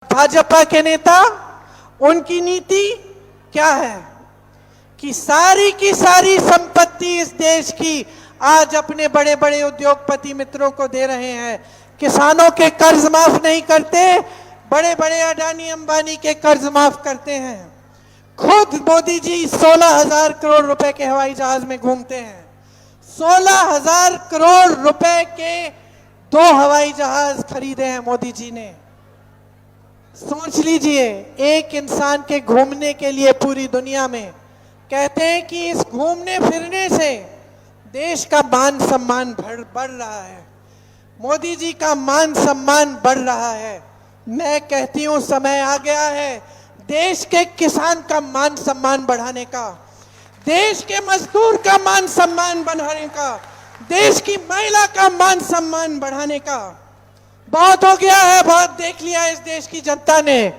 भाजपा के नेता, उनकी नीति क्या है कि सारी की सारी संपत्ति इस देश की आज अपने बड़े बड़े उद्योगपति मित्रों को दे रहे हैं। किसानों के कर्ज माफ नहीं करते, बड़े बड़े अडानी अंबानी के कर्ज माफ करते हैं। खुद मोदी जी 16,000 करोड़ रुपए के हवाई जहाज में घूमते हैं। 16,000 करोड़ रुपए के 2 हवाई जहाज खरीदे हैं मोदी जी ने। सोच लीजिए, एक इंसान के घूमने के लिए पूरी दुनिया में कहते हैं कि इस घूमने फिरने से देश का मान सम्मान बढ़ रहा है, मोदी जी का मान सम्मान बढ़ रहा है। मैं कहती हूं समय आ गया है देश के किसान का मान सम्मान बढ़ाने का, देश के मजदूर का मान सम्मान बढ़ाने का, देश की महिला का मान सम्मान बढ़ाने का। बहुत हो गया है, बहुत देख लिया इस देश की जनता ने,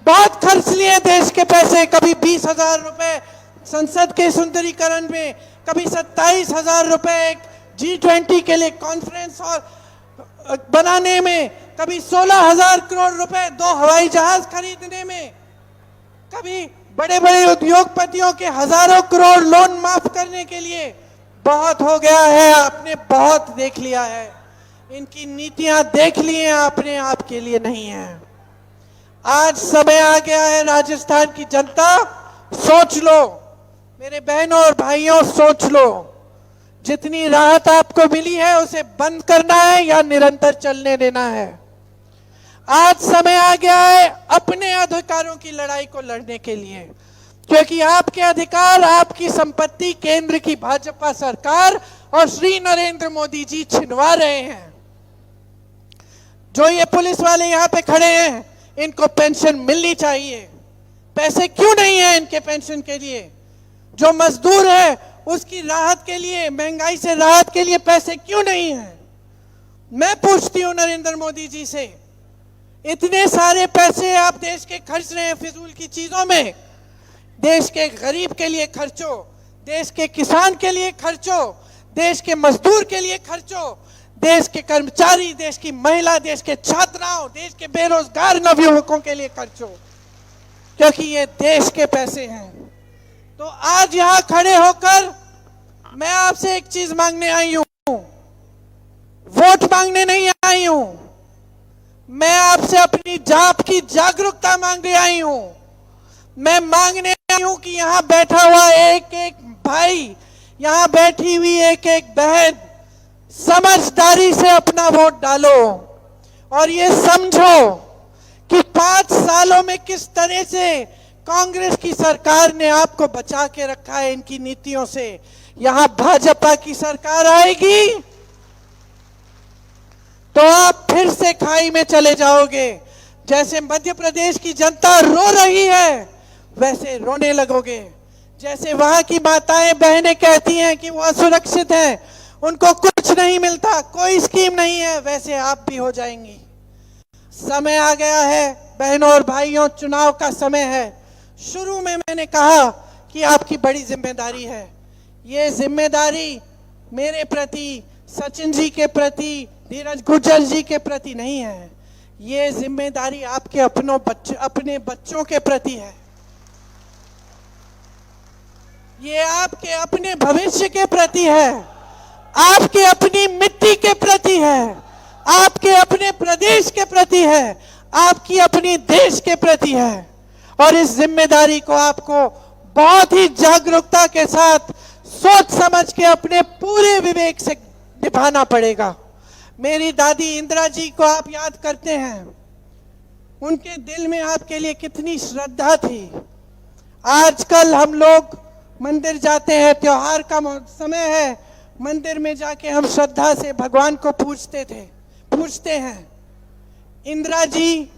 बहुत खर्च लिए देश के पैसे। कभी 20,000 रुपए संसद के सुंदरीकरण में, कभी 27,000 रुपए G20 के लिए कॉन्फ्रेंस और बनाने में, कभी 16,000 करोड़ रुपए 2 हवाई जहाज खरीदने में, कभी बड़े बड़े उद्योगपतियों के हजारों करोड़ लोन माफ करने के लिए। बहुत हो गया है, आपने बहुत देख लिया है, इनकी नीतियां देख ली हैं, अपने आप के लिए नहीं है। आज समय आ गया है, राजस्थान की जनता सोच लो, मेरे बहनों और भाइयों सोच लो, जितनी राहत आपको मिली है उसे बंद करना है या निरंतर चलने देना है। आज समय आ गया है अपने अधिकारों की लड़ाई को लड़ने के लिए, क्योंकि आपके अधिकार, आपकी संपत्ति केंद्र की भाजपा सरकार और श्री नरेंद्र मोदी जी छिनवा रहे हैं। जो ये पुलिस वाले यहाँ पे खड़े हैं, इनको पेंशन मिलनी चाहिए। पैसे क्यों नहीं है इनके पेंशन के लिए? जो मजदूर है उसकी राहत के लिए, महंगाई से राहत के लिए पैसे क्यों नहीं है? मैं पूछती हूँ नरेंद्र मोदी जी से, इतने सारे पैसे आप देश के खर्च रहे हैं फिजूल की चीजों में। देश के गरीब के लिए खर्चो, देश के किसान के लिए खर्चो, देश के मजदूर के लिए खर्चो, देश के कर्मचारी, देश की महिला, देश के छात्राओं, देश के बेरोजगार नवयुवकों के लिए खर्चो, क्योंकि ये देश के पैसे हैं। तो आज यहां खड़े होकर मैं आपसे एक चीज मांगने आई हूं, वोट मांगने नहीं आई हूं। मैं आपसे अपनी जात की जागरूकता मांगने आई हूं। मैं मांगने आई हूं कि यहां बैठा हुआ एक एक भाई, यहां बैठी हुई एक एक बहन समझदारी से अपना वोट डालो और ये समझो कि 5 सालों में किस तरह से कांग्रेस की सरकार ने आपको बचा के रखा है इनकी नीतियों से। यहां भाजपा की सरकार आएगी तो आप फिर से खाई में चले जाओगे। जैसे मध्य प्रदेश की जनता रो रही है वैसे रोने लगोगे। जैसे वहां की माताएं बहनें कहती हैं कि वो असुरक्षित हैं, उनको कुछ नहीं मिलता, कोई स्कीम नहीं है, वैसे आप भी हो जाएंगी। समय आ गया है बहनों और भाइयों, चुनाव का समय है। शुरू में मैंने कहा कि आपकी बड़ी जिम्मेदारी है। ये जिम्मेदारी मेरे प्रति, सचिन जी के प्रति, धीरज गुर्जर जी के प्रति नहीं है। ये जिम्मेदारी आपके अपने बच्चों के प्रति है। ये आपके अपने भविष्य के प्रति है, आपके अपनी मिट्टी के प्रति है, आपके अपने प्रदेश के प्रति है, आपकी अपनी देश के प्रति है। और इस जिम्मेदारी को आपको बहुत ही जागरूकता के साथ, सोच समझ के, अपने पूरे विवेक से निभाना पड़ेगा। मेरी दादी इंदिरा जी को आप याद करते हैं, उनके दिल में आपके लिए कितनी श्रद्धा थी। आजकल हम लोग मंदिर जाते हैं, त्योहार का समय है, मंदिर में जाके हम श्रद्धा से भगवान को पूछते हैं। इंदिरा जी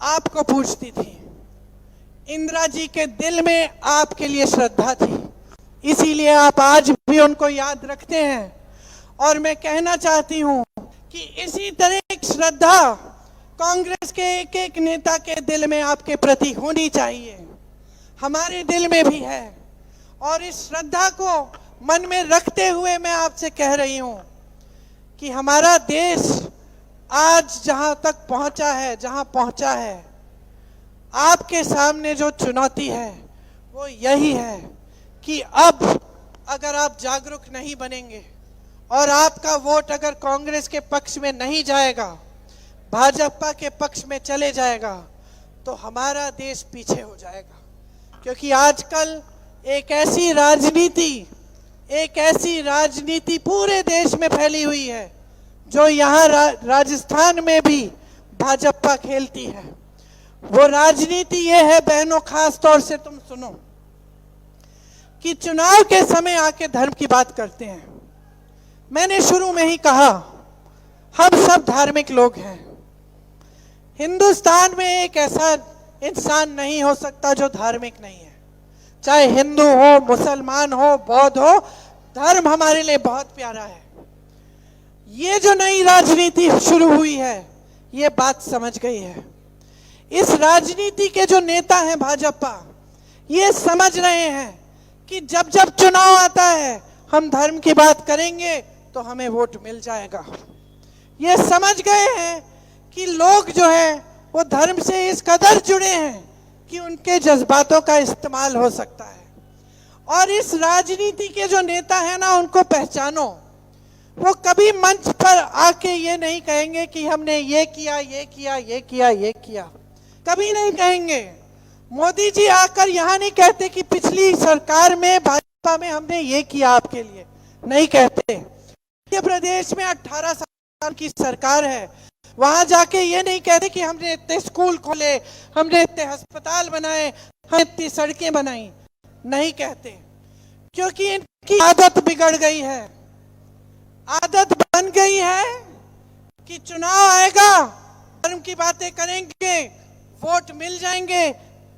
आपको पूछती थी, इंदिरा जी के दिल में आपके लिए श्रद्धा थी, इसीलिए आप आज भी उनको याद रखते हैं। और मैं कहना चाहती हूं कि इसी तरह एक श्रद्धा कांग्रेस के एक एक नेता के दिल में आपके प्रति होनी चाहिए, हमारे दिल में भी है। और इस श्रद्धा को मन में रखते हुए मैं आपसे कह रही हूं कि हमारा देश आज जहां तक पहुंचा है, जहां पहुंचा है, आपके सामने जो चुनौती है वो यही है कि अब अगर आप जागरूक नहीं बनेंगे और आपका वोट अगर कांग्रेस के पक्ष में नहीं जाएगा, भाजपा के पक्ष में चले जाएगा, तो हमारा देश पीछे हो जाएगा। क्योंकि आजकल एक ऐसी राजनीति पूरे देश में फैली हुई है जो यहाँ राजस्थान में भी भाजपा खेलती है। वो राजनीति ये है बहनों, खास तौर से तुम सुनो, कि चुनाव के समय आके धर्म की बात करते हैं। मैंने शुरू में ही कहा, हम सब धार्मिक लोग हैं। हिंदुस्तान में एक ऐसा इंसान नहीं हो सकता जो धार्मिक नहीं है, चाहे हिंदू हो, मुसलमान हो, बौद्ध हो, धर्म हमारे लिए बहुत प्यारा है। ये जो नई राजनीति शुरू हुई है, ये बात समझ गई है। इस राजनीति के जो नेता हैं भाजपा, ये समझ रहे हैं कि जब जब चुनाव आता है हम धर्म की बात करेंगे तो हमें वोट मिल जाएगा। ये समझ गए हैं कि लोग जो है वो धर्म से इस कदर जुड़े हैं कि उनके जज्बातों का इस्तेमाल हो सकता है। और इस राजनीति के जो नेता हैं ना, उनको पहचानो। वो कभी मंच पर आके ये नहीं कहेंगे कि हमने ये किया, ये किया, ये किया, ये किया, कभी नहीं कहेंगे। मोदी जी आकर यहाँ नहीं कहते कि पिछली सरकार में, भाजपा में हमने ये किया आपके लिए, नहीं कहते। मध्य प्रदेश में 18 साल की सरकार है, वहां जाके ये नहीं कहते कि हमने इतने स्कूल खोले, हमने इतने अस्पताल बनाए, हमने इतनी सड़कें बनाई, नहीं कहते। क्योंकि इनकी आदत बिगड़ गई है, आदत बन गई है कि चुनाव आएगा, धर्म की बातें करेंगे, वोट मिल जाएंगे,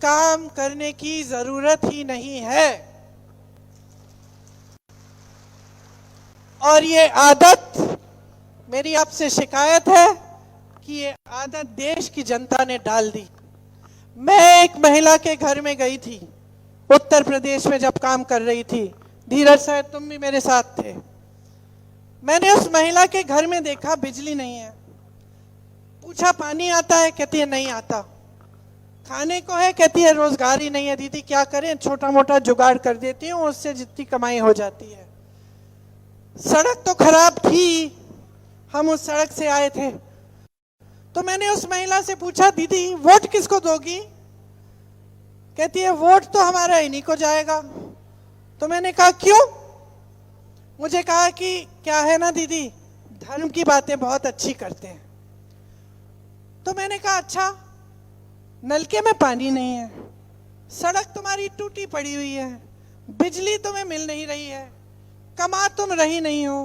काम करने की जरूरत ही नहीं है। और ये आदत, मेरी आपसे शिकायत है कि ये आदत देश की जनता ने डाल दी। मैं एक महिला के घर में गई थी, उत्तर प्रदेश में जब काम कर रही थी, धीरज शायद तुम भी मेरे साथ थे। मैंने उस महिला के घर में देखा बिजली नहीं है। पूछा पानी आता है? कहती है नहीं आता। खाने को है? कहती है रोजगार ही नहीं है दीदी, क्या करें, छोटा मोटा जुगाड़ कर देती हूँ, उससे जितनी कमाई हो जाती है। सड़क तो खराब थी, हम उस सड़क से आए थे। तो मैंने उस महिला से पूछा, दीदी वोट किसको दोगी? कहती है वोट तो हमारा इन्हीं को जाएगा। तो मैंने कहा क्यों? मुझे कहा कि क्या है ना दीदी, धर्म की बातें बहुत अच्छी करते हैं। तो मैंने कहा अच्छा, नलके में पानी नहीं है, सड़क तुम्हारी टूटी पड़ी हुई है, बिजली तुम्हें मिल नहीं रही है, कमा तुम रही नहीं हो,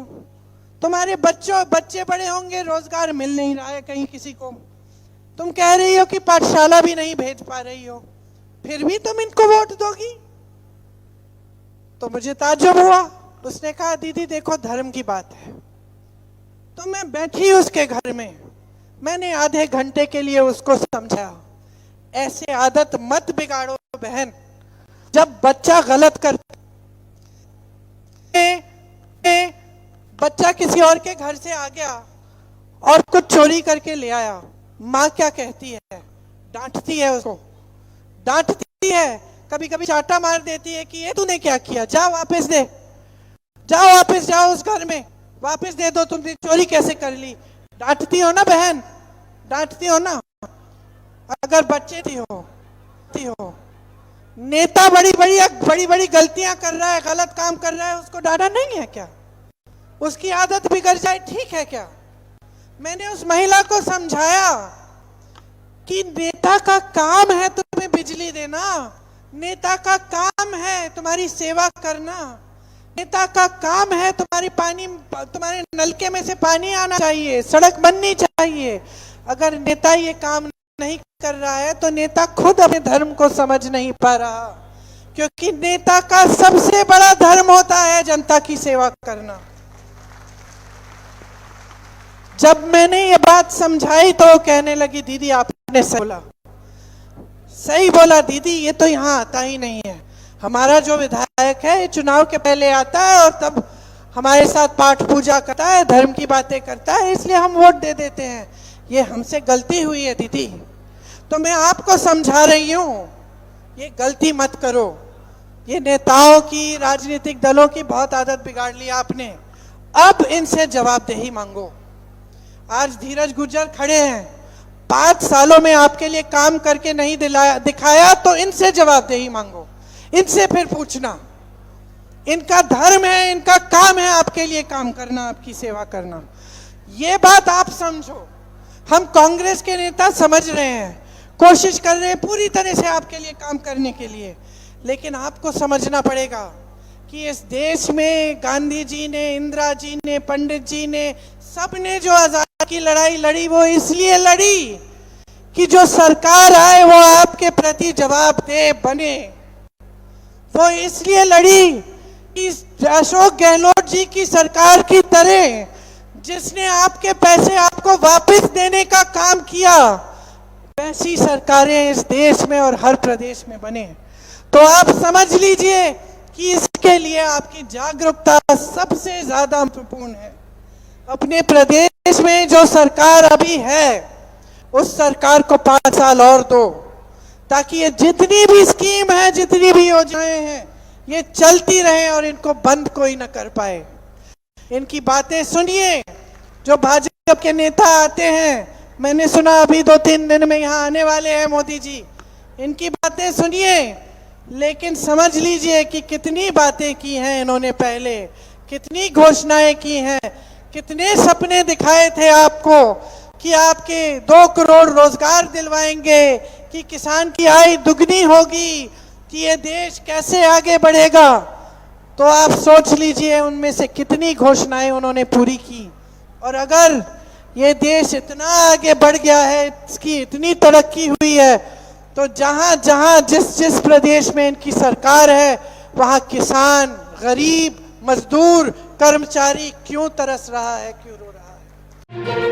तुम्हारे बच्चे बड़े होंगे, रोजगार मिल नहीं रहा है कहीं किसी को, तुम कह रही हो कि पाठशाला भी नहीं भेज पा रही हो, फिर भी तुम इनको वोट दोगी? तो मुझे ताज्जुब हुआ। उसने कहा दीदी देखो धर्म की बात है। तो मैं बैठी उसके घर में, मैंने आधे घंटे के लिए उसको समझा, ऐसे आदत मत बिगाड़ो बहन। जब बच्चा गलत करता, बच्चा किसी और के घर से आ गया और कुछ चोरी करके ले आया, माँ क्या कहती है? डांटती है उसको, डांटती है, कभी कभी चाटा मार देती है कि ये तूने क्या किया, जा वापस दे, जाओ वापस जाओ उस घर में, वापस दे दो, तुमने चोरी कैसे कर ली। डांटती हो ना बहन, डांटती हो ना। अगर बच्चे हो, नेता बड़ी बड़ी गलतियां कर रहा है, गलत काम कर रहा है, उसको डांटा नहीं है क्या? उसकी आदत बिगड़ जाए ठीक है क्या? मैंने उस महिला को समझाया कि नेता का काम है तुम्हें बिजली देना, नेता का काम है तुम्हारी सेवा करना, नेता का काम है तुम्हारे नलके में से पानी आना चाहिए, सड़क बननी चाहिए। अगर नेता ये काम नहीं कर रहा है तो नेता खुद अपने धर्म को समझ नहीं पा रहा, क्योंकि नेता का सबसे बड़ा धर्म होता है जनता की सेवा करना। जब मैंने ये बात समझाई तो वो कहने लगी दीदी आपने सही बोला दीदी, ये तो यहाँ आता ही नहीं है, हमारा जो विधायक है ये चुनाव के पहले आता है और तब हमारे साथ पाठ पूजा करता है, धर्म की बातें करता है, इसलिए हम वोट दे देते हैं। ये हमसे गलती हुई है दीदी, तो मैं आपको समझा रही हूँ, ये गलती मत करो। ये नेताओं की, राजनीतिक दलों की बहुत आदत बिगाड़ ली आपने। अब इनसे जवाबदेही मांगो। आज धीरज गुर्जर खड़े हैं, 5 सालों में आपके लिए काम करके नहीं दिखाया, तो इनसे जवाबदेही मांगो, इनसे फिर पूछना। इनका धर्म है, इनका काम है आपके लिए काम करना, आपकी सेवा करना। ये बात आप समझो। हम कांग्रेस के नेता समझ रहे हैं, कोशिश कर रहे हैं पूरी तरह से आपके लिए काम करने के लिए, लेकिन आपको समझना पड़ेगा कि इस देश में गांधी जी ने, इंदिरा जी ने, पंडित जी ने, सबने जो आजादी की लड़ाई लड़ी, वो इसलिए लड़ी कि जो सरकार आए वो आपके प्रति जवाबदेह बने। वो इसलिए लड़ी कि अशोक गहलोत जी की सरकार की तरह, जिसने आपके पैसे आपको वापस देने का काम किया, वैसी सरकारें इस देश में और हर प्रदेश में बने। तो आप समझ लीजिए कि इसके लिए आपकी जागरूकता सबसे ज्यादा महत्वपूर्ण है। अपने प्रदेश में जो सरकार अभी है, उस सरकार को 5 साल और दो, ताकि ये जितनी भी स्कीम है, जितनी भी योजनाएं हैं, ये चलती रहे और इनको बंद कोई न कर पाए। इनकी बातें सुनिए। जो भाजपा के नेता आते हैं, मैंने सुना अभी 2-3 दिन में यहाँ आने वाले हैं मोदी जी, इनकी बातें सुनिए, लेकिन समझ लीजिए कि कितनी बातें की हैं इन्होंने पहले, कितनी घोषणाएं की हैं, कितने सपने दिखाए थे आपको कि आपके 2 करोड़ रोजगार दिलवाएंगे, कि किसान की आय दुगनी होगी, कि ये देश कैसे आगे बढ़ेगा। तो आप सोच लीजिए उनमें से कितनी घोषणाएं उन्होंने पूरी की। और अगर ये देश इतना आगे बढ़ गया है, इसकी इतनी तरक्की हुई है, तो जहां जहां जिस जिस प्रदेश में इनकी सरकार है, वहां किसान, गरीब, मजदूर, कर्मचारी क्यों तरस रहा है, क्यों रो रहा है।